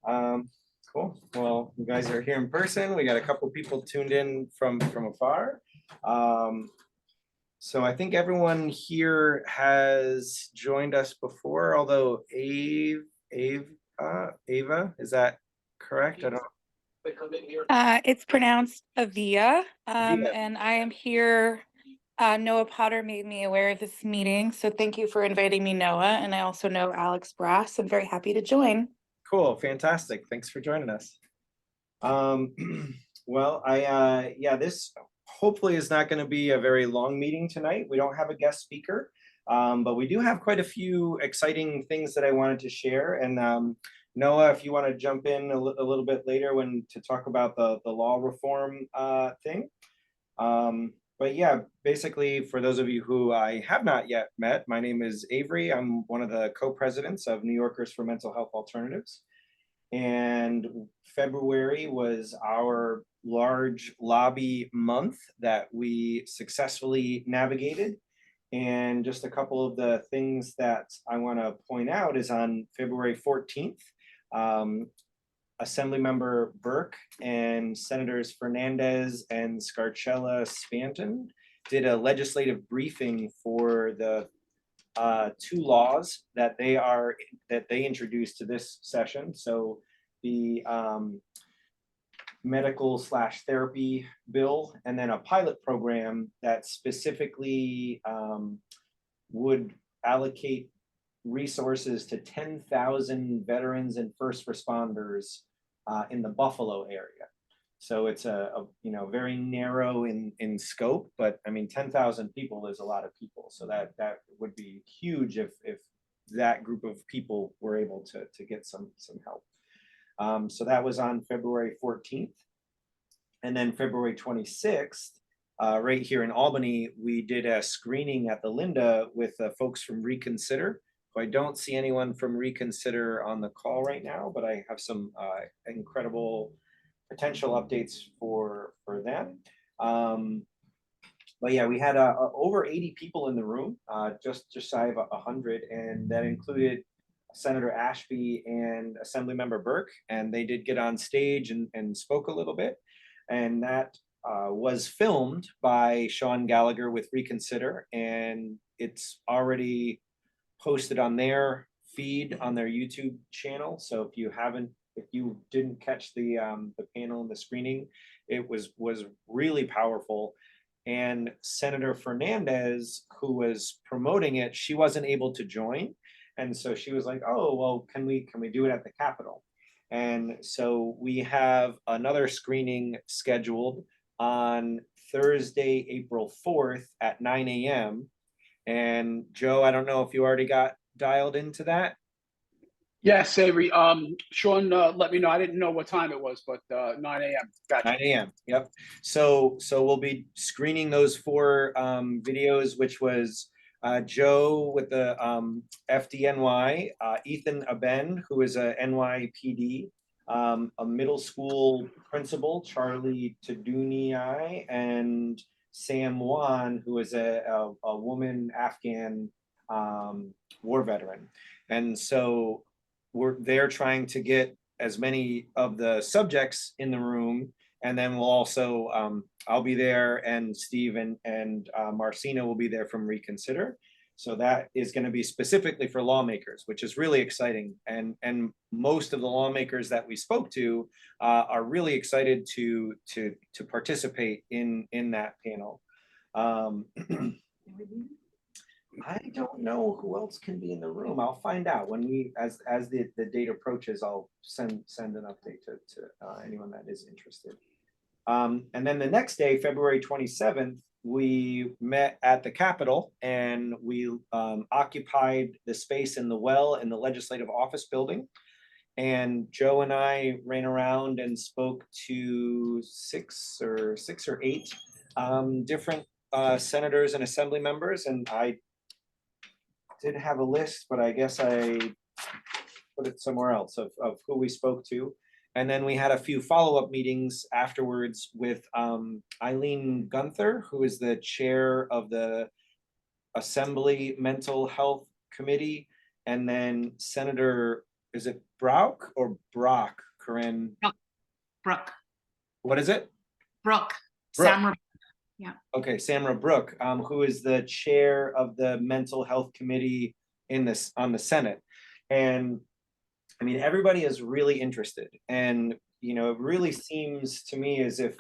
Cool. Well, you guys are here in person. We got a couple people tuned in from afar. So I think everyone here has joined us before, although Ava, is that correct? I don't. It's pronounced Avia, Avia. and I am here. Noah Potter made me aware of this meeting, so thank you for inviting me, Noah. And I also know Alex Brass. I'm very happy to join. Cool, fantastic. Thanks for joining us. Well, yeah, this hopefully is not going to be a very long meeting tonight. We don't have a guest speaker, but we do have quite a few exciting things that I wanted to share. And Noah, if you want to jump in a little bit later to talk about the law reform thing. But yeah, basically, for those of you who I have not yet met, my name is Avery. I'm one of the co-presidents of New Yorkers for Mental Health Alternatives. And February was our large lobby month that we successfully navigated. And just a couple of the things that I want to point out is on February 14th, Assemblymember Burke and Senators Fernandez and Scarcella Spanton did a legislative briefing for the two laws that they introduced to this session. So the medical/therapy bill, and then a pilot program that specifically would allocate resources to 10,000 veterans and first responders in the Buffalo area. So it's a very narrow in scope, but I mean 10,000 people is a lot of people. So that would be huge if that group of people were able to get some help. So that was on February 14th. And then February 26th, right here in Albany, we did a screening at the Linda with folks from Reconsider. I don't see anyone from Reconsider on the call right now, but I have some incredible potential updates for them. But yeah, we had over 80 people in the room, just shy of 100, and that included Senator Ashby and Assemblymember Burke, and they did get on stage and spoke a little bit, and that was filmed by Sean Gallagher with Reconsider, and it's already posted on their feed on their YouTube channel. So if you didn't catch the panel and the screening, it was really powerful. And Senator Fernandez, who was promoting it, she wasn't able to join, and so she was like, "Oh, well, can we do it at the Capitol?" And so we have another screening scheduled on Thursday, April 4th at 9 a.m. And Joe, I don't know if you already got dialed into that. Yes, Avery. Sean let me know. I didn't know what time it was, but 9 a.m. Gotcha. 9 a.m. Yep. So we'll be screening those four videos, which was Joe with the FDNY, Ethan Aben, who is a NYPD, a middle school principal, Charlie Taduni, and Sam Wan, who is a woman Afghan war veteran. And so they're trying to get as many of the subjects in the room, and then we'll also I'll be there, and Steve and Marcina will be there from Reconsider. So that is going to be specifically for lawmakers, which is really exciting. And most of the lawmakers that we spoke to are really excited to participate in that panel. I don't know who else can be in the room. I'll find out when as the date approaches. I'll send an update to anyone that is interested. And then the next day, February 27th, we met at the Capitol, and we occupied the space in the well in the Legislative Office Building. And Joe and I ran around and spoke to six or eight different senators and assembly members, and I did have a list, but I guess I put it somewhere else of who we spoke to. And then we had a few follow-up meetings afterwards with Eileen Gunther, who is the chair of the Assembly Mental Health Committee, and then Senator is it Brock or Brock, Corinne? Brooke, What is it? Brooke, Brooke. Samra. Okay, Samra Brooke, who is the chair of the Mental Health Committee on the Senate. And I mean, everybody is really interested. And, you know, it really seems to me as if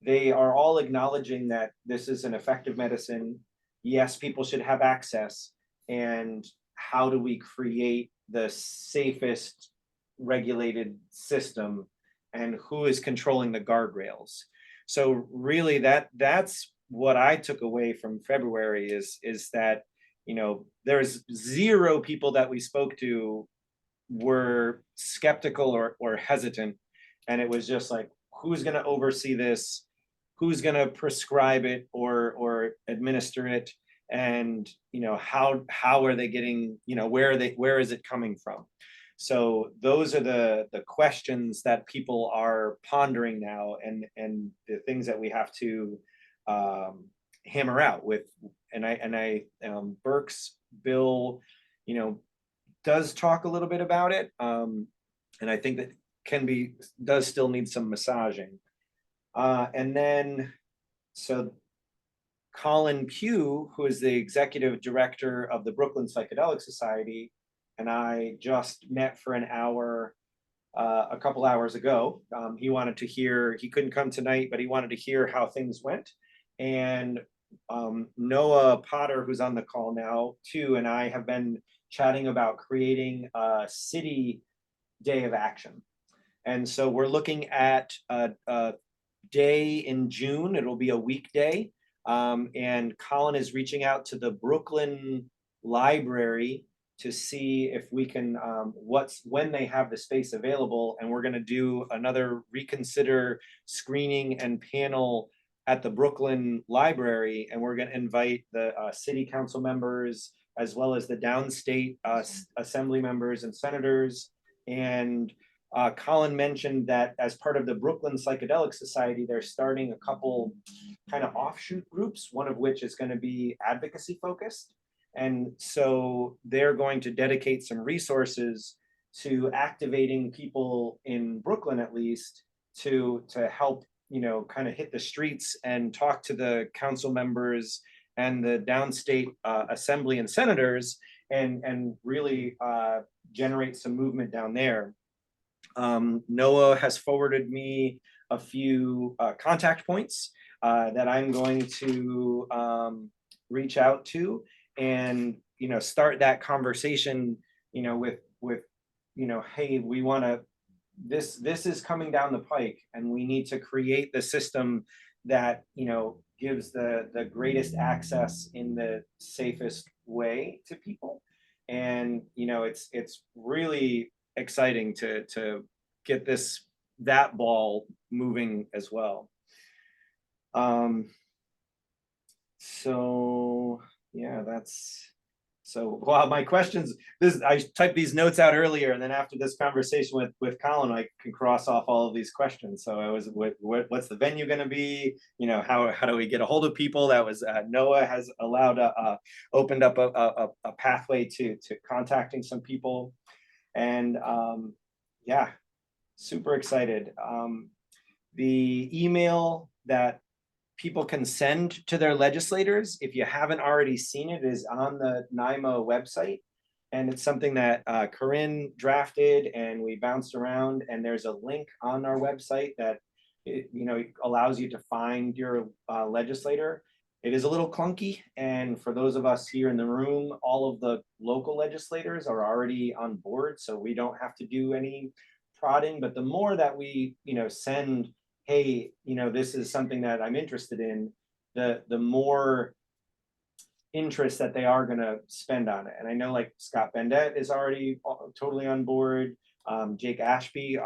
they are all acknowledging that this is an effective medicine. Yes, people should have access. And how do we create the safest regulated system, and who is controlling the guardrails? So really that's what I took away from February is that, you know, there's zero people that we spoke to were skeptical or hesitant. And it was just like, who's going to oversee this? Who's going to prescribe it or administer it? And, you know, how are they getting, you know, where is it coming from? So those are the questions that people are pondering now, and the things that we have to hammer out with. And Burke's bill, you know, does talk a little bit about it, and I think that does still need some massaging. And then, so Colin Pugh, who is the executive director of the Brooklyn Psychedelic Society, and I just met for an hour a couple hours ago. He wanted to hear, he couldn't come tonight, but he wanted to hear how things went. And Noah Potter, who's on the call now too, and I have been chatting about creating a city day of action. And so we're looking at a day in June. It'll be a weekday. And Colin is reaching out to the Brooklyn Library to see if we can, when they have the space available. And we're going to do another Reconsider screening and panel at the Brooklyn Library. And we're going to invite the city council members, as well as the downstate assembly members and senators. And Colin mentioned that as part of the Brooklyn Psychedelic Society, they're starting a couple kind of offshoot groups, one of which is going to be advocacy focused. And so they're going to dedicate some resources to activating people in Brooklyn, at least, to help, you know, kind of hit the streets and talk to the council members and the downstate assembly and senators, and really generate some movement down there. Noah has forwarded me a few contact points that I'm going to reach out to, and, you know, start that conversation, you know, with you know, hey, we want to, this is coming down the pike, and we need to create the system that, you know, gives the greatest access in the safest way to people. And, you know, it's really exciting to get that ball moving as well. So yeah, so wow, my questions, I typed these notes out earlier, and then after this conversation with Colin, I can cross off all of these questions. So I was, what's the venue going to be? You know, how do we get a hold of people? That was Noah has allowed opened up a pathway to contacting some people. And yeah, super excited. The email that people can send to their legislators, if you haven't already seen it, is on the NYMHA website. And it's something that Corinne drafted, and we bounced around, and there's a link on our website that you know, allows you to find your legislator. It is a little clunky, and for those of us here in the room, all of the local legislators are already on board, so we don't have to do any prodding. But the more that we, you know, send, hey, you know, this is something that I'm interested in, the more interest that they are going to spend on it. And I know, like, Scott Bendett is already totally on board. Jake Ashby,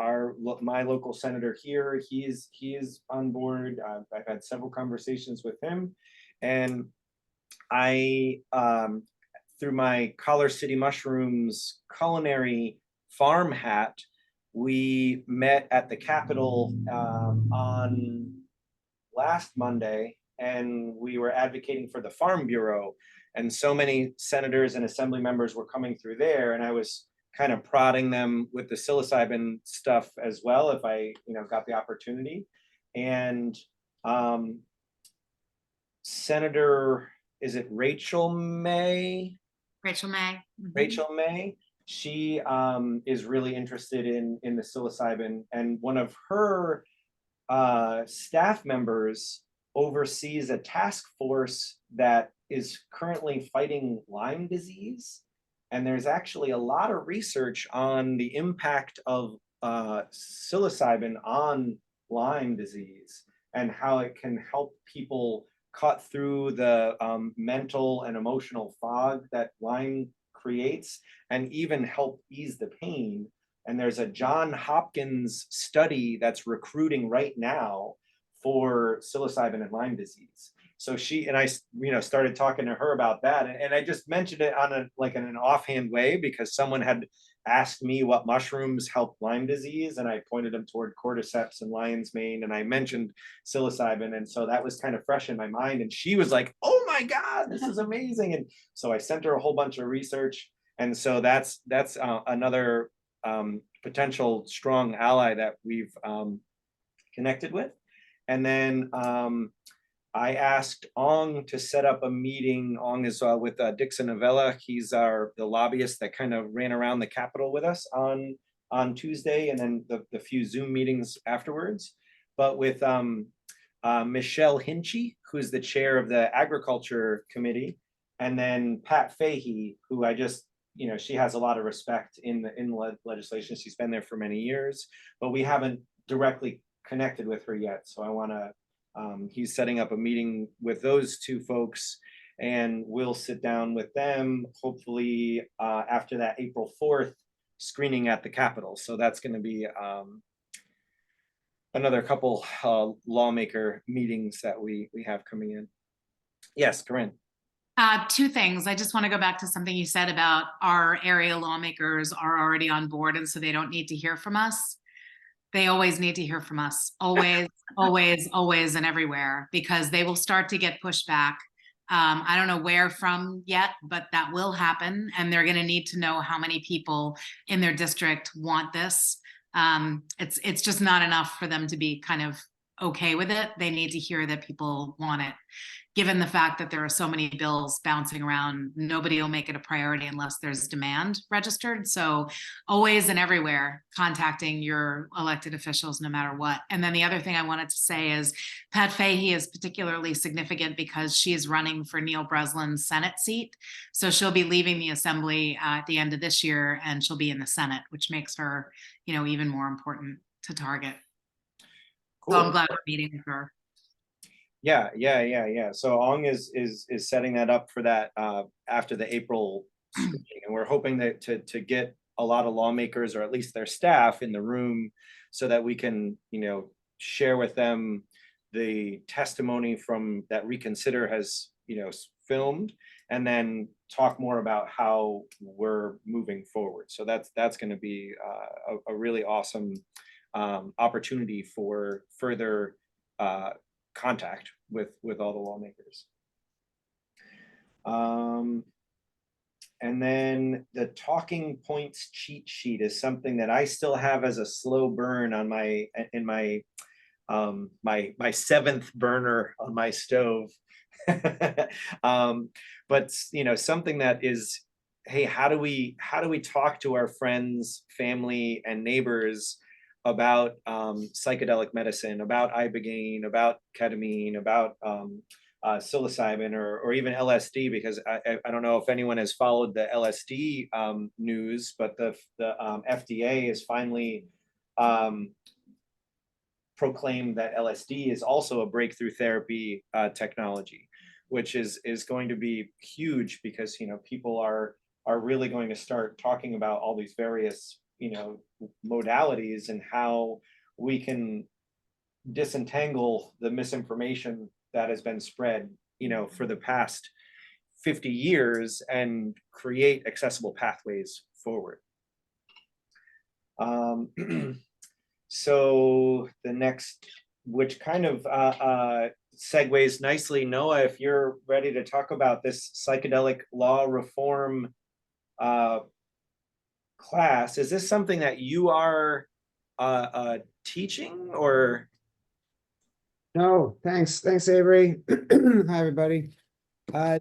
my local senator here, he is on board. I've had several conversations with him, and I through my Collar City Mushrooms culinary farm hat, we met at the Capitol on last Monday, and we were advocating for the Farm Bureau. And so many senators and assembly members were coming through there, and I was kind of prodding them with the psilocybin stuff as well, if I, got the opportunity. And Senator, is it Rachel May? Rachel May. Rachel May, she is really interested in the psilocybin, and one of her staff members oversees a task force that is currently fighting Lyme disease. And there's actually a lot of research on the impact of psilocybin on Lyme disease and how it can help people cut through the mental and emotional fog that Lyme creates, and even help ease the pain. And there's a John Hopkins study that's recruiting right now for psilocybin and Lyme disease. So she and I, started talking to her about that, and I just mentioned it on in an offhand way because someone had asked me what mushrooms help Lyme disease, and I pointed them toward cordyceps and lion's mane, and I mentioned psilocybin, and so that was kind of fresh in my mind. And she was like, "Oh my God, this is amazing!" And so I sent her a whole bunch of research, and so that's another potential strong ally that we've connected with. And then I asked Ong to set up a meeting. Ong is with Dixon Avella. He's the lobbyist that kind of ran around the Capitol with us on Tuesday, and then the few Zoom meetings afterwards. But with Michelle Hinchy, who's the chair of the Agriculture Committee, and then Pat Fahey, who I just, she has a lot of respect in the legislation. She's been there for many years, but we haven't directly connected with her yet. So I want to. He's setting up a meeting with those two folks, and we'll sit down with them hopefully after that April 4th screening at the Capitol. So that's going to be another couple lawmaker meetings that we have coming in. Yes, Corinne. Two things. I just want to go back to something you said about our area lawmakers are already on board, and so they don't need to hear from us. They always need to hear from us, always, always, always, and everywhere, because they will start to get pushback. I don't know where from yet, but that will happen. And they're going to need to know how many people in their district want this. It's just not enough for them to be kind of okay with it. They need to hear that people want it. Given the fact that there are so many bills bouncing around, nobody will make it a priority unless there's demand registered. So always and everywhere contacting your elected officials, no matter what. And then the other thing I wanted to say is Pat Fahey is particularly significant because she is running for Neil Breslin's Senate seat. So she'll be leaving the Assembly at the end of this year, and she'll be in the Senate, which makes her, even more important to target. Cool. So I'm glad we're meeting with her. Yeah. So Ong is setting that up for that after the April meeting, and we're hoping that to get a lot of lawmakers, or at least their staff, in the room so that we can, share with them the testimony from that Reconsider has, filmed, and then talk more about how we're moving forward. So that's going to be a really awesome opportunity for further contact with all the lawmakers. And then the talking points cheat sheet is something that I still have as a slow burn on my 7th burner on my stove. But something that is, hey, how do we talk to our friends, family, and neighbors about psychedelic medicine, about ibogaine, about ketamine, about psilocybin, or even LSD, because I don't know if anyone has followed the LSD news, but the FDA has finally proclaimed that LSD is also a breakthrough therapy technology, which is going to be huge, because people are really going to start talking about all these various modalities and how we can disentangle the misinformation that has been spread for the past 50 years and create accessible pathways forward. So the next, which kind of segues nicely, Noah, if you're ready to talk about this psychedelic law reform class. Is this something that you are teaching or? No, thanks. Thanks, Avery. Hi, everybody.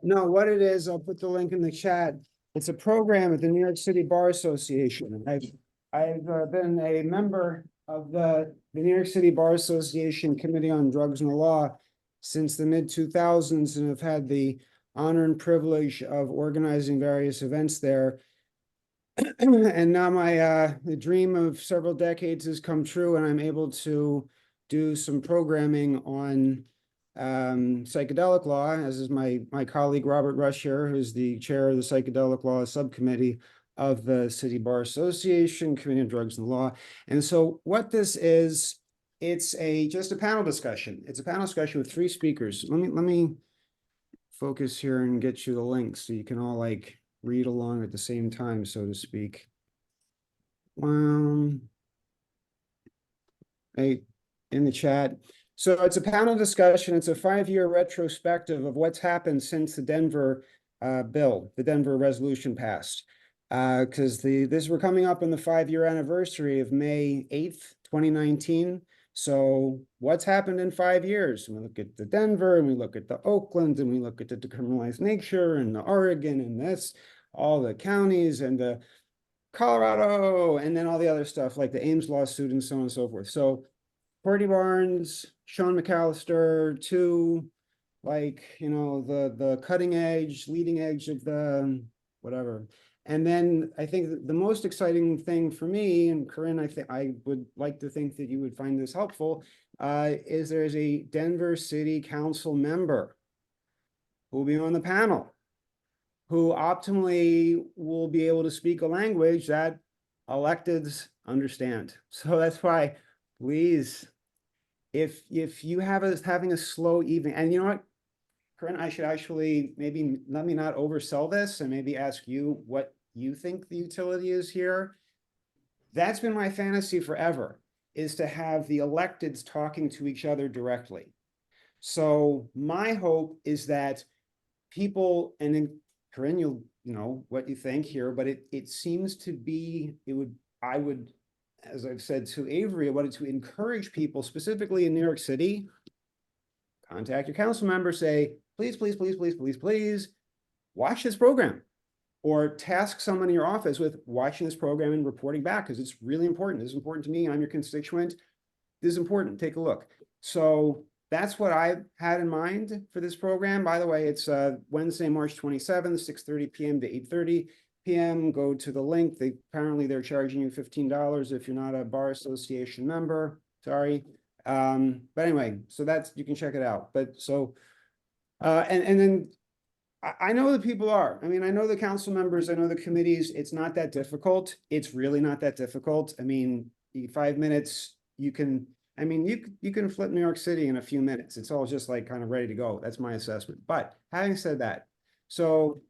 No, what it is, I'll put the link in the chat. It's a program at the New York City Bar Association. I've been a member of the New York City Bar Association Committee on Drugs and the Law since the mid-2000s, and have had the honor and privilege of organizing various events there. And now my the dream of several decades has come true, and I'm able to do some programming on psychedelic law, as is my colleague Robert Rush here, who's the chair of the psychedelic law subcommittee of the City Bar Association Committee on Drugs and Law. And so what this is, it's just a panel discussion. It's a panel discussion with 3 speakers. Let me focus here and get you the link so you can all like read along at the same time, so to speak. Right in the chat. So it's a panel discussion. It's a 5-year retrospective of what's happened since the Denver bill, the Denver resolution passed. Because we're coming up on the 5-year anniversary of May 8th, 2019. So what's happened in 5 years? We look at the Denver, and we look at the Oakland, and we look at the decriminalized nature, and the Oregon, and this, all the counties, and the Colorado, and then all the other stuff like the Ames lawsuit and so on and so forth. So Courtney Barnes, Sean McAllister, 2, like, you know, the cutting edge, leading edge of the whatever. And then I think the most exciting thing for me, and Corinne, I would like to think that you would find this helpful, is there's a Denver City Council member who will be on the panel, who optimally will be able to speak a language that electeds understand. So that's why, please, if you having a slow evening, and you know what, Corinne, I should actually maybe let me not oversell this and maybe ask you what you think the utility is here. That's been my fantasy forever, is to have the electeds talking to each other directly. So my hope is that people, and then Corinne, you know what you think here, but it seems to be, I would, as I've said to Avery, I wanted to encourage people, specifically in New York City, contact your council member, say, please, please, please, please, please, please, watch this program. Or task someone in your office with watching this program and reporting back, because it's really important. This is important to me. I'm your constituent. This is important. Take a look. So that's what I had in mind for this program. By the way, it's Wednesday, March 27th, 6:30 p.m. to 8:30 p.m. Go to the link. Apparently they're charging you $15 if you're not a bar association member. Sorry. But anyway, so you can check it out. But so, and then I know the people are. I mean, I know the council members, I know the committees. It's not that difficult. It's really not that difficult. I mean, 5 minutes, you can flip New York City in a few minutes. It's all just like kind of ready to go. That's my assessment. But having said that, so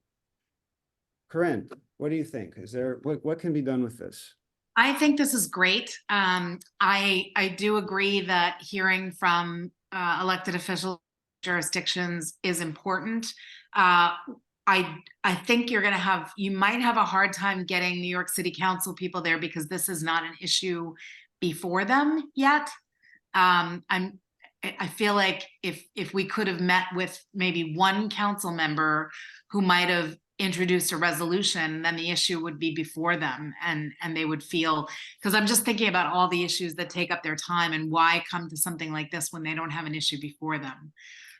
Corinne, what do you think? Is there, what can be done with this? I think this is great. I do agree that hearing from elected officials, jurisdictions is important. I think you might have a hard time getting New York City Council people there because this is not an issue before them yet. I feel like if we could have met with maybe one council member who might have introduced a resolution, then the issue would be before them, and they would feel, because I'm just thinking about all the issues that take up their time, and why come to something like this when they don't have an issue before them.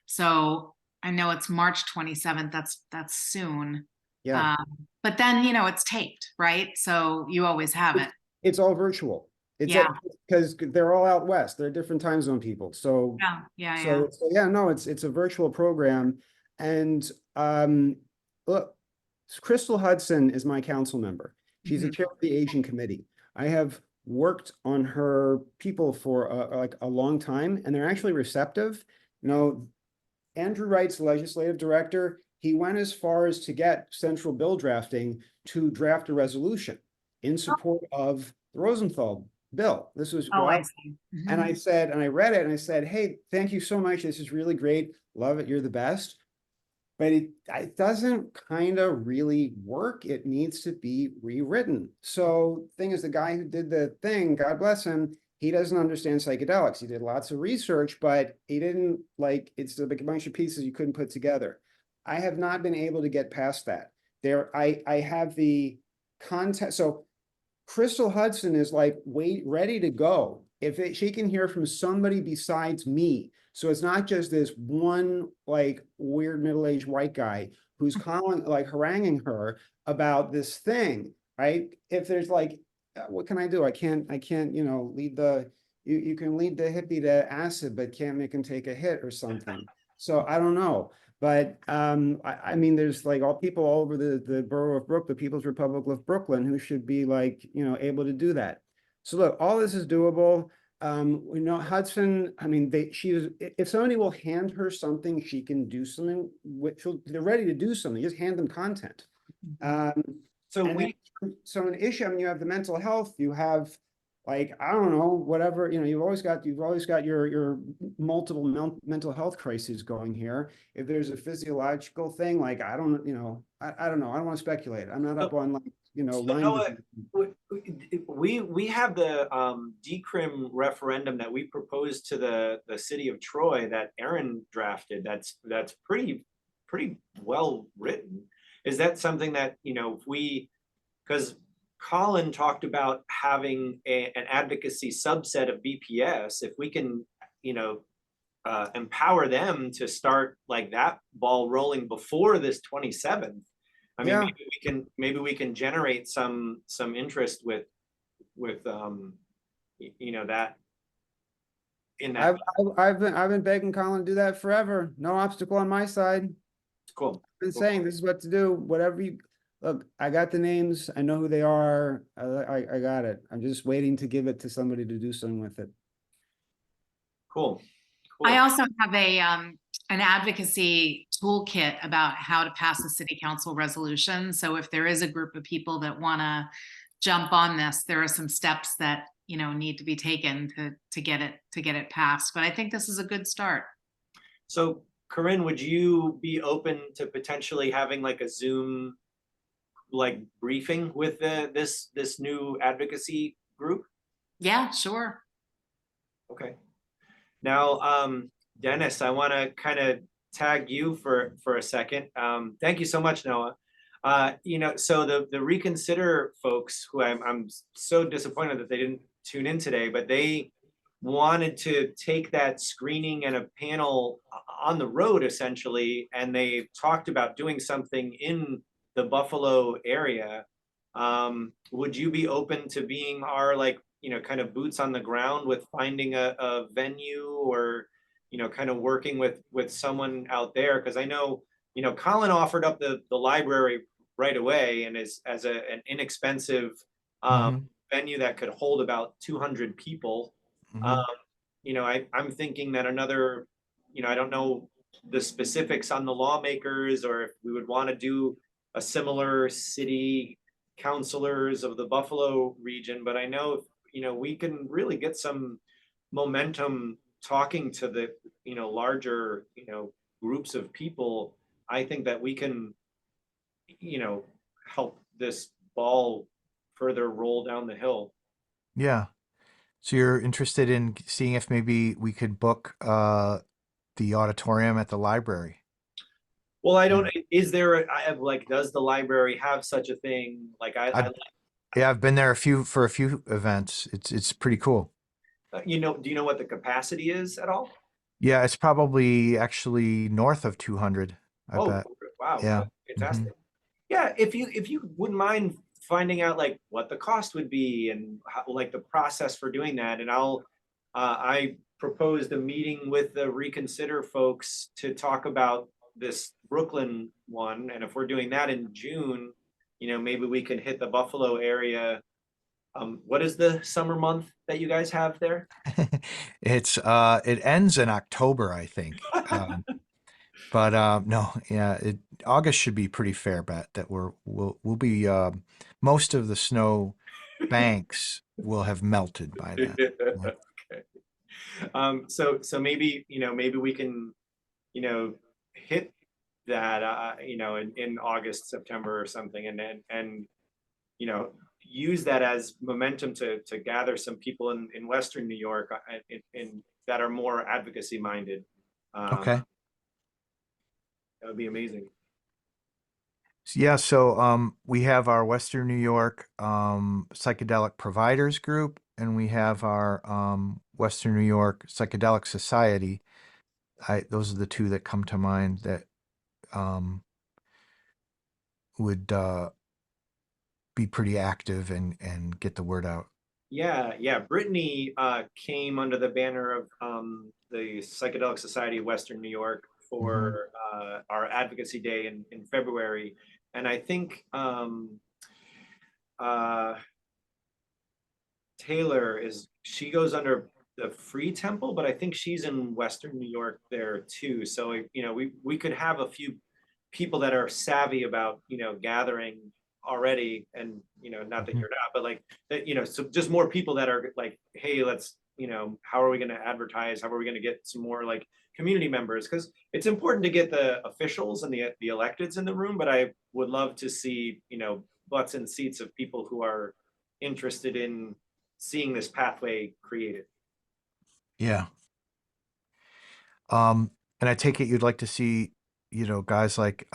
So I know it's March 27th, that's soon. Yeah. But then, you know, it's taped, right? So you always have it. It's all virtual. Yeah. Because they're all out west. They're different time zone people. So Yeah. no, it's a virtual program. And look, Crystal Hudson is my council member. She's the chair of the Asian Committee. I have worked on her people for like a long time, and they're actually receptive. You know, Andrew Wright's legislative director, he went as far as to get central bill drafting to draft a resolution in support of the Rosenthal bill. This was, I see. and I said, and I read it and I said, hey, thank you so much. This is really great. Love it. You're the best. but it doesn't kind of really work. It needs to be rewritten. So thing is, the guy who did the thing, God bless him, he doesn't understand psychedelics. He did lots of research, but he didn't like, it's a bunch of pieces you couldn't put together. I have not been able to get past that. I have the content. So Crystal Hudson is like, ready to go. She can hear from somebody besides me. So it's not just this one like weird middle-aged white guy who's calling, like haranguing her about this thing, right? If there's like, what can I do? I can't, lead you can lead the hippie to acid, but can't make him take a hit or something. So I don't know. But I mean, there's like people all over the borough of Brooklyn, the People's Republic of Brooklyn, who should be like, able to do that. So look, all this is doable. We know Hudson, I mean, if somebody will hand her something, she can do something they're ready to do something, just hand them content. So So an issue, I mean, you have the mental health, you have like, I don't know, whatever, you've always got your multiple mental health crises going here. If there's a physiological thing, like, I don't know. I don't want to speculate. I'm not up on like, So line. Noah, we have the decrim referendum that we proposed to the city of Troy that Aaron drafted. That's pretty well written. Is that something that, because Colin talked about having an advocacy subset of BPS, if we can, empower them to start like that ball rolling before this 27th. I mean, Yeah. maybe we can generate some interest with that in that. I've been begging Colin to do that forever. No obstacle on my side. Cool. Been saying this is what to do, whatever you look. I got the names. I know who they are. I got it. I'm just waiting to give it to somebody to do something with it. Cool. I also have an advocacy toolkit about how to pass a city council resolution. So if there is a group of people that want to jump on this, there are some steps that need to be taken to get it passed. But I think this is a good start. So Corinne, would you be open to potentially having like a Zoom like briefing with this new advocacy group? Yeah, sure. Okay. Now, Dennis, I want to kind of tag you for a second. Thank you so much, Noah. So the Reconsider folks, who I'm so disappointed that they didn't tune in today, but they wanted to take that screening and a panel on the road essentially, and they talked about doing something in the Buffalo area. Would you be open to being our like, kind of boots on the ground with finding a venue, or, kind of working with someone out there? Because I know, Colin offered up the library right away, and as an inexpensive venue that could hold about 200 people. I'm thinking that another, I don't know the specifics on the lawmakers, or if we would want to do a similar city councilors of the Buffalo region, but I know, we can really get some momentum talking to the, larger, groups of people. I think that we can, help this ball further roll down the hill. Yeah. So you're interested in seeing if maybe we could book the auditorium at the library? Well, I don't, is there, does the library have such a thing? Like Yeah, I've been there for a few events. It's pretty cool. do you know what the capacity is at all? Yeah, it's probably actually north of 200, I bet. Wow. Yeah. Fantastic. Yeah, if you wouldn't mind finding out like what the cost would be and how, like the process for doing that, and I proposed a meeting with the Reconsider folks to talk about this Brooklyn one, and if we're doing that in June, maybe we can hit the Buffalo area. What is the summer month that you guys have there? It ends in October, I think. But no, yeah, August should be pretty fair bet that we'll be most of the snow banks will have melted by then. Yeah. Okay. So maybe maybe we can hit that, you know, in August, September or something, and, you know, use that as momentum to gather some people in Western New York that are more advocacy minded. Okay. That would be amazing. Yeah, so we have our Western New York Psychedelic Providers Group, and we have our Western New York Psychedelic Society. Those are the two that come to mind that would be pretty active and get the word out. Yeah. Brittany came under the banner of the Psychedelic Society of Western New York for our Advocacy Day in February. And I think Taylor she goes under the Free Temple, but I think she's in Western New York there too. So, you know, we could have a few people that are savvy about, you know, gathering already, and, you know, not that you're not, but like that, you know, so just more people that are like, hey, let's, you know, how are we going to advertise? How are we going to get some more like community members? Because it's important to get the officials and the electeds in the room, but I would love to see, you know, butts in seats of people who are interested in seeing this pathway created. Yeah. And I take it you'd like to see, you know, guys like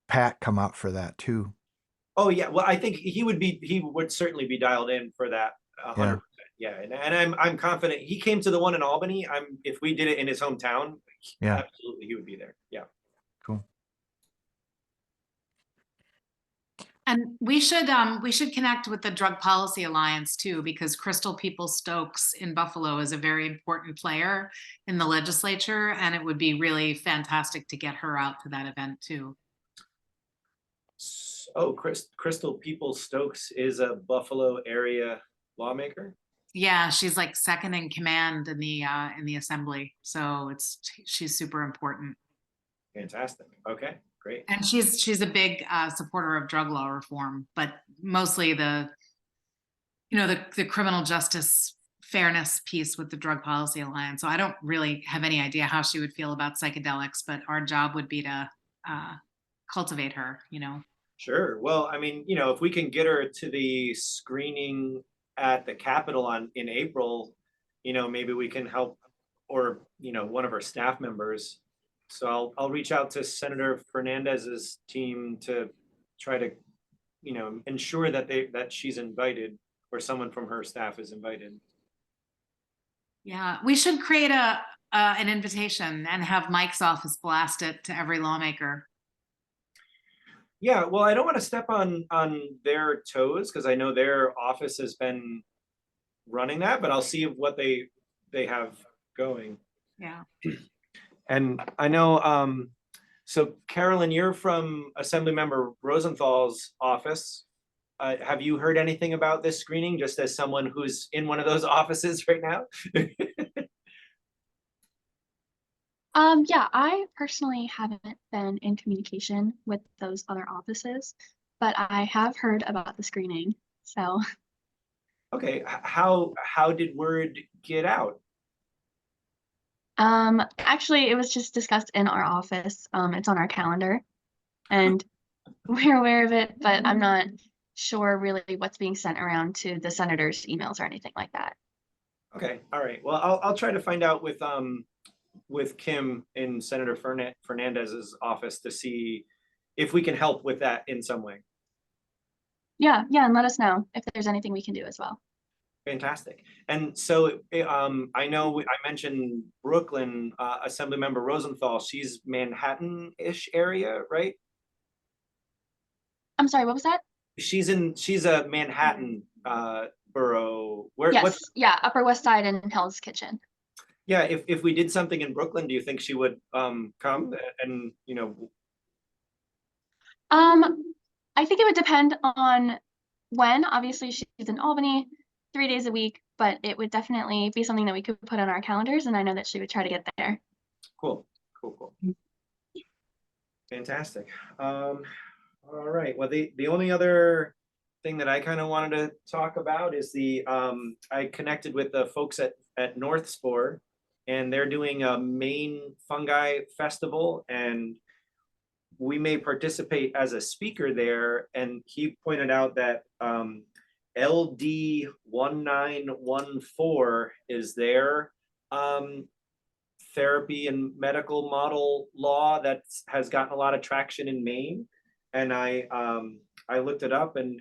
Pat come out for that too. Oh yeah, well, I think he would certainly be dialed in for that 100%. Yeah, and I'm confident he came to the one in Albany. If we did it in his hometown, Yeah. absolutely he would be there. Yeah. Cool. And we should connect with the Drug Policy Alliance too, because Crystal Peoples-Stokes in Buffalo is a very important player in the legislature, and it would be really fantastic to get her out to that event too. Oh, Crystal Peoples-Stokes is a Buffalo area lawmaker. Yeah, she's like second in command in the assembly, so she's super important. Fantastic. Okay, great. And she's a big supporter of drug law reform, but mostly the criminal justice fairness piece with the Drug Policy Alliance. So I don't really have any idea how she would feel about psychedelics, but our job would be to cultivate her, you know. Sure. Well, I mean, you know, if we can get her to the screening at the Capitol in April, you know, maybe we can help, or, you know, one of her staff members. So I'll reach out to Senator Fernandez's team to try to, you know, ensure that she's invited, or someone from her staff is invited. Yeah, we should create an invitation and have Mike's office blast it to every lawmaker. Yeah, well, I don't want to step on their toes because I know their office has been running that, but I'll see what they have going. Yeah. And I know, so Carolyn, you're from Assemblymember Rosenthal's office. Have you heard anything about this screening, just as someone who's in one of those offices right now? Yeah, I personally haven't been in communication with those other offices, but I have heard about the screening. So, Okay, how did word get out? actually, it was just discussed in our office. It's on our calendar, and we're aware of it, but I'm not sure really what's being sent around to the senators' emails or anything like that. Okay, all right. Well, I'll try to find out with Kim in Senator Fernandez's office to see if we can help with that in some way. Yeah, and let us know if there's anything we can do as well. Fantastic. And so I know I mentioned Brooklyn, Assemblymember Rosenthal. She's Manhattan-ish area, right? I'm sorry, what was that? She's a Manhattan borough. Yes, yeah, Upper West Side and Hell's Kitchen. Yeah, if we did something in Brooklyn, do you think she would come and, you know? I think it would depend on when. Obviously, she's in Albany 3 days a week, but it would definitely be something that we could put on our calendars, and I know that she would try to get there. Cool. Fantastic. All right. Well, the only other thing that I kind of wanted to talk about is I connected with the folks at North Spore, and they're doing a Maine Fungi Festival, and we may participate as a speaker there. And he pointed out that LD 1914 is their therapy and medical model law that has gotten a lot of traction in Maine. And I looked it up, and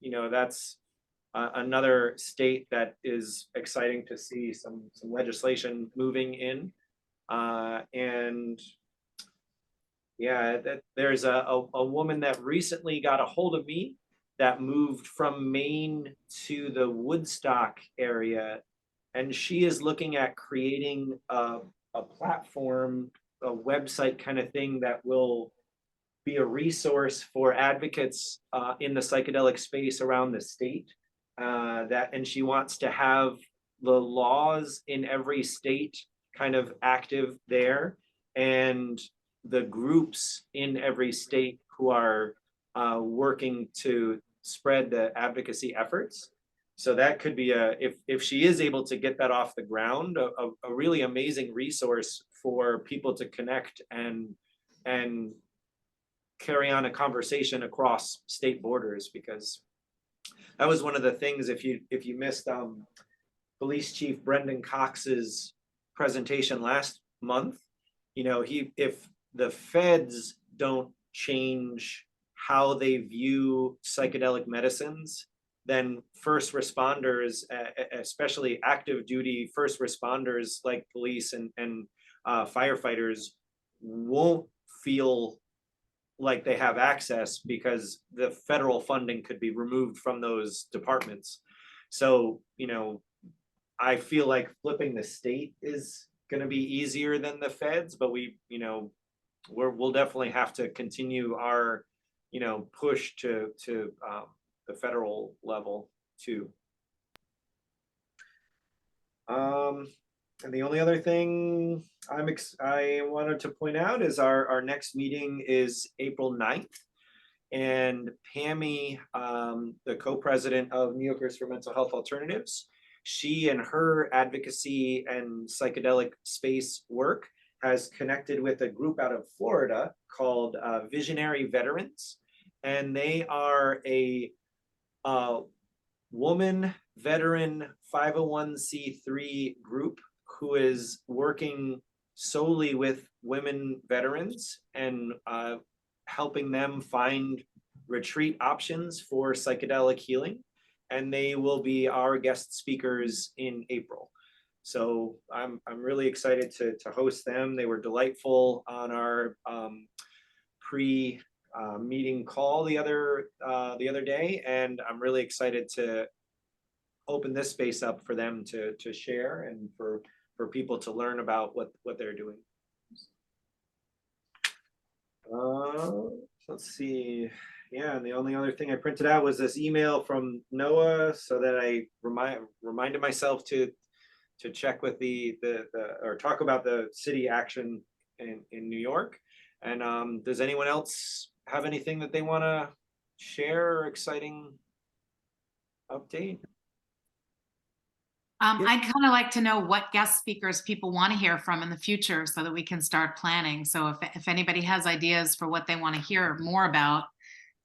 you know, that's another state that is exciting to see some legislation moving in. And yeah, that there's a woman that recently got a hold of me that moved from Maine to the Woodstock area, and she is looking at creating a platform, a website kind of thing that will be a resource for advocates in the psychedelic space around the state. And she wants to have the laws in every state kind of active there, and the groups in every state who are working to spread the advocacy efforts. So that could be if she is able to get that off the ground, a really amazing resource for people to connect and carry on a conversation across state borders, because that was one of the things, if you missed Police Chief Brendan Cox's presentation last month, you know, if the feds don't change how they view psychedelic medicines, then first responders, especially active duty first responders like police and firefighters, won't feel like they have access because the federal funding could be removed from those departments. So, you know, I feel like flipping the state is going to be easier than the feds, but we'll definitely have to continue our, push to the federal level too. And the only other thing I wanted to point out is our next meeting is April 9th. And Pammy, the co-president of New Yorkers for Mental Health Alternatives, she and her advocacy and psychedelic space work has connected with a group out of Florida called Visionary Veterans. And they are a woman veteran 501c3 group who is working solely with women veterans and helping them find retreat options for psychedelic healing. And they will be our guest speakers in April. So I'm really excited to host them. They were delightful on our pre-meeting call the other day, and I'm really excited to open this space up for them to share and for people to learn about what they're doing. Let's see. Yeah, and the only other thing I printed out was this email from Noah, so that I reminded myself to check with or talk about the city action in New York. And does anyone else have anything that they want to share or exciting update? I'd kind of like to know what guest speakers people want to hear from in the future so that we can start planning. So if anybody has ideas for what they want to hear more about,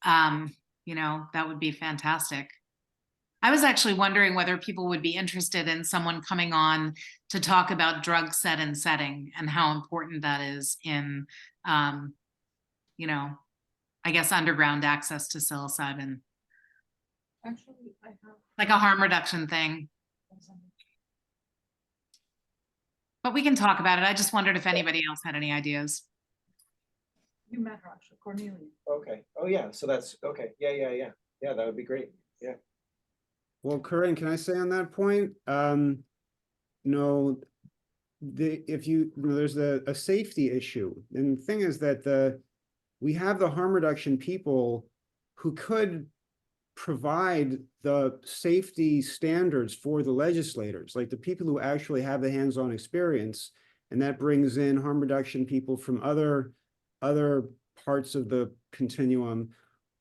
that would be fantastic. I was actually wondering whether people would be interested in someone coming on to talk about drug set and setting and how important that is in, I guess, underground access to psilocybin. Actually, I have like a harm reduction thing. But we can talk about it. I just wondered if anybody else had any ideas. You met her actually, Cornelia. Okay. Oh yeah. So that's okay. Yeah. That would be great. Yeah. Well, Corinne, can I say on that point? There's a safety issue, and the thing is that we have the harm reduction people who could provide the safety standards for the legislators, like the people who actually have the hands-on experience, and that brings in harm reduction people from other parts of the continuum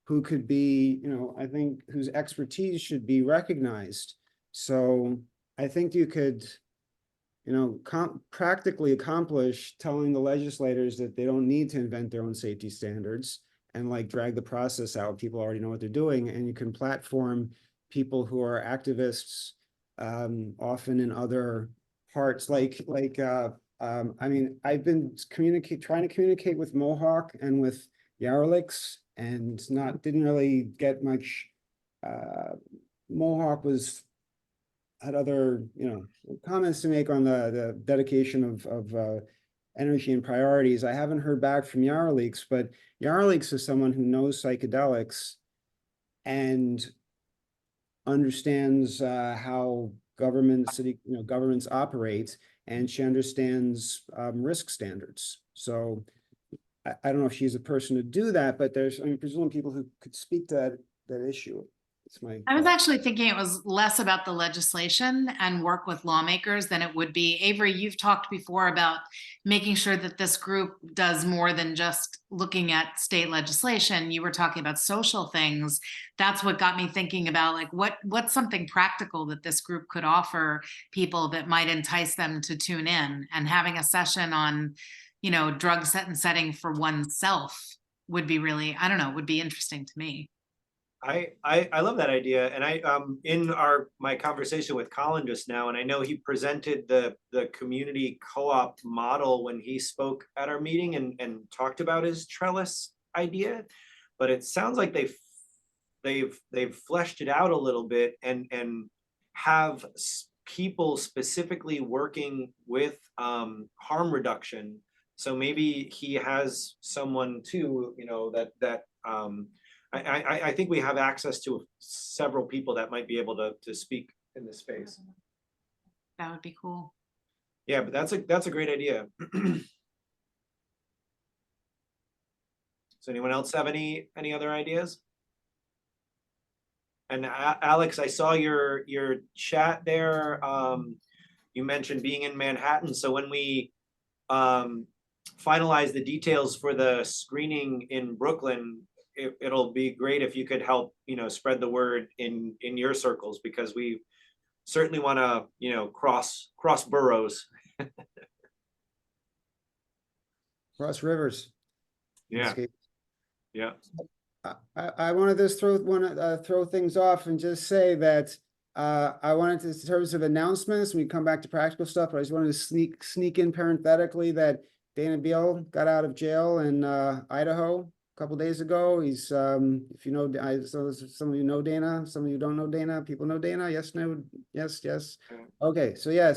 who could be, I think whose expertise should be recognized. So I think you could practically accomplish telling the legislators that they don't need to invent their own safety standards and like drag the process out. People already know what they're doing, and you can platform people who are activists, often in other parts, I mean, I've been trying to communicate with Mohawk and with Yarlicks, and didn't really get much. Mohawk had other, comments to make on the dedication of energy and priorities. I haven't heard back from Yarlicks, but Yarlicks is someone who knows psychedelics and understands how governments operate, and she understands risk standards. So I don't know if she's a person to do that, but there's, presumably people who could speak to that issue. It's my I was thought. actually thinking it was less about the legislation and work with lawmakers than it would be. Avery, you've talked before about making sure that this group does more than just looking at state legislation. You were talking about social things. That's what got me thinking about like what's something practical that this group could offer people that might entice them to tune in, and having a session on, drug setting for oneself would be really, I don't know, would be interesting to me. I love that idea, and in my conversation with Colin just now, and I know he presented the community co-op model when he spoke at our meeting and talked about his trellis idea, but it sounds like they've fleshed it out a little bit and have people specifically working with harm reduction. So maybe he has someone too, I think we have access to several people that might be able to speak in this space. That would be cool. Yeah, but that's a great idea. Does anyone else have any other ideas? And Alex, I saw your chat there. You mentioned being in Manhattan. So when we finalize the details for the screening in Brooklyn, it'll be great if you could help, spread the word in your circles, because we certainly want to, cross boroughs. Cross rivers. Yeah. Yeah. I wanted to throw things off and just say that I wanted to, in terms of announcements, we come back to practical stuff, but I just wanted to sneak in parenthetically that Dana Beal got out of jail in Idaho a couple days ago. He's if you know, some of you know Dana, some of you don't know Dana. People know Dana. Yes, no, yes. Okay, so yeah,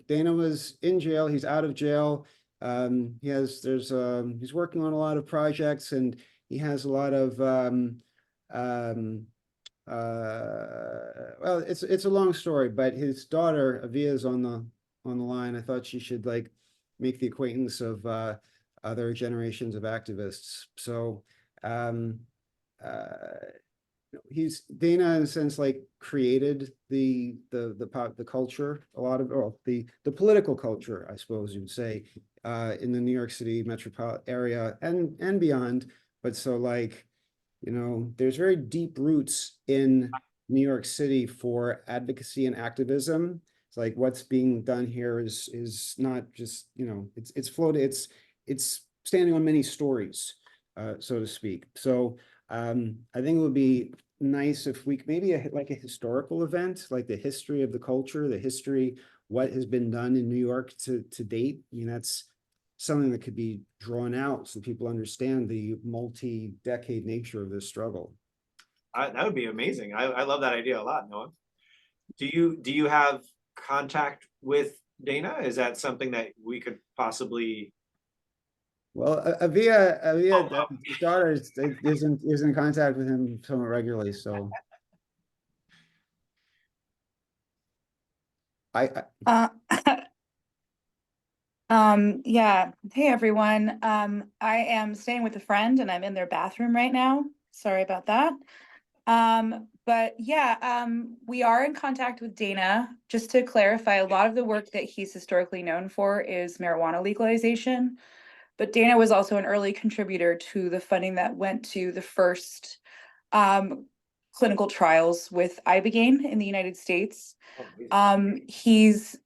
Dana was in jail. He's out of jail. He's working on a lot of projects, and he has a lot of well, it's a long story, but his daughter Avia is on the line. I thought she should make the acquaintance of other generations of activists. So he's Dana in a sense created the culture, a lot of the political culture, I suppose you'd say, in the New York City metropolitan area and beyond. But so there's very deep roots in New York City for advocacy and activism. It's what's being done here is not just, it's standing on many stories, so to speak. So I think it would be nice if we maybe a historical event, like the history of the culture, what has been done in New York to date. That's something that could be drawn out so people understand the multi-decade nature of this struggle. That would be amazing. I love that idea a lot, Noah. Do you have contact with Dana? Is that something that we could possibly? Well, Avia, his daughter is in contact with him somewhat regularly. So yeah. Hey, everyone. I am staying with a friend and I'm in their bathroom right now. Sorry about that. But yeah, we are in contact with Dana. Just to clarify, a lot of the work that he's historically known for is marijuana legalization. But Dana was also an early contributor to the funding that went to the first clinical trials with Ibogaine in the United States. He's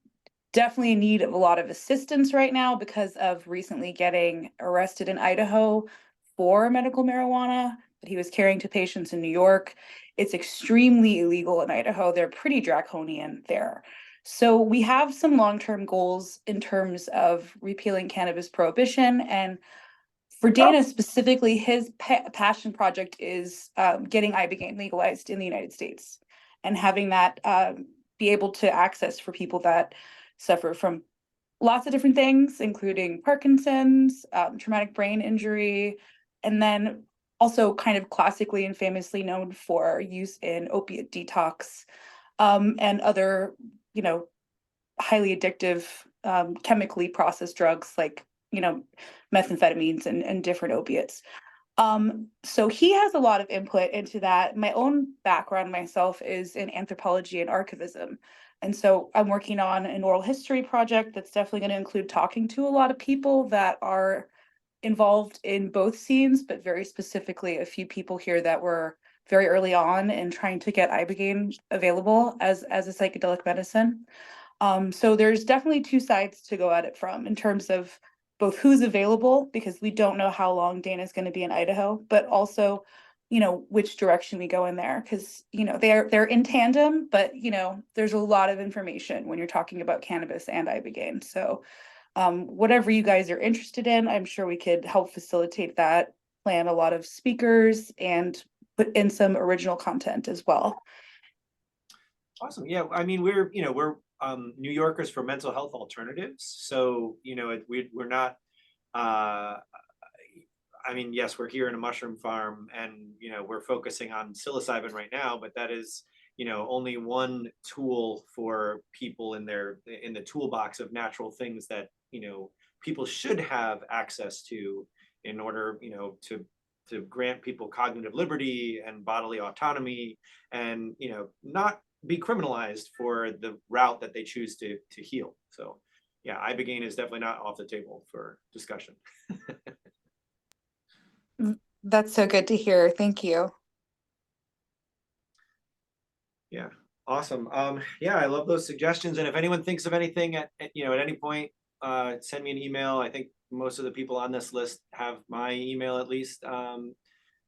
definitely in need of a lot of assistance right now because of recently getting arrested in Idaho for medical marijuana that he was carrying to patients in New York. It's extremely illegal in Idaho. They're pretty draconian there. So we have some long-term goals in terms of repealing cannabis prohibition. And for Dana specifically, his passion project is getting ibogaine legalized in the United States and having that be able to access for people that suffer from lots of different things, including Parkinson's, traumatic brain injury, and then also kind of classically and famously known for use in opiate detox, and other, you know, highly addictive, chemically processed drugs like, you know, methamphetamines and different opiates. So he has a lot of input into that. My own background myself is in anthropology and archivism. And so I'm working on an oral history project that's definitely going to include talking to a lot of people that are involved in both scenes, but very specifically a few people here that were very early on in trying to get ibogaine available as a psychedelic medicine. So there's definitely two sides to go at it from in terms of both who's available, because we don't know how long Dana's going to be in Idaho, but also, you know, which direction we go in there, because, you know, they're in tandem, but, you know, there's a lot of information when you're talking about cannabis and ibogaine. So whatever you guys are interested in, I'm sure we could help facilitate that, plan a lot of speakers, and put in some original content as well. Awesome. Yeah, I mean, we're New Yorkers for mental health alternatives. So, you know, we're not, I mean, yes, we're here in a mushroom farm and, you know, we're focusing on psilocybin right now, but that is, you know, only one tool for people in the toolbox of natural things that, you know, people should have access to in order, you know, to grant people cognitive liberty and bodily autonomy and, you know, not be criminalized for the route that they choose to heal. So yeah, ibogaine is definitely not off the table for discussion. That's so good to hear. Thank you. Yeah, awesome. Yeah, I love those suggestions. And if anyone thinks of anything at any point, send me an email. I think most of the people on this list have my email at least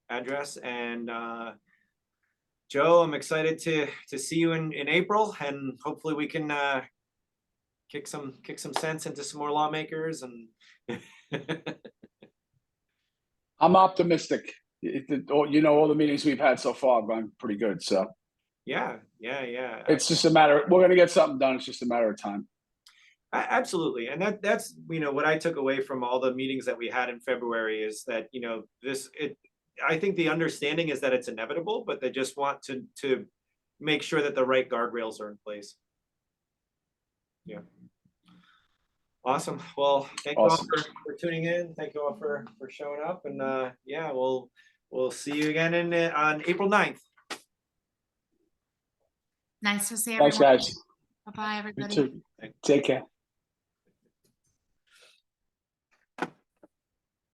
address. And Joe, I'm excited to see you in April, and hopefully we can kick some sense into some more lawmakers. And I'm optimistic. You know, all the meetings we've had so far have gone pretty good. So yeah. it's just a matter. We're going to get something done. It's just a matter of time. Absolutely. And that's, you know, what I took away from all the meetings that we had in February is that, you know, I think the understanding is that it's inevitable, but they just want to make sure that the right guardrails are in place. Yeah. Awesome. Well, thank you all for tuning in. Thank you all for showing up. And yeah, we'll see you again on April 9th. Nice to see everyone. Thanks, guys. Bye-bye, everybody. You too. Take care.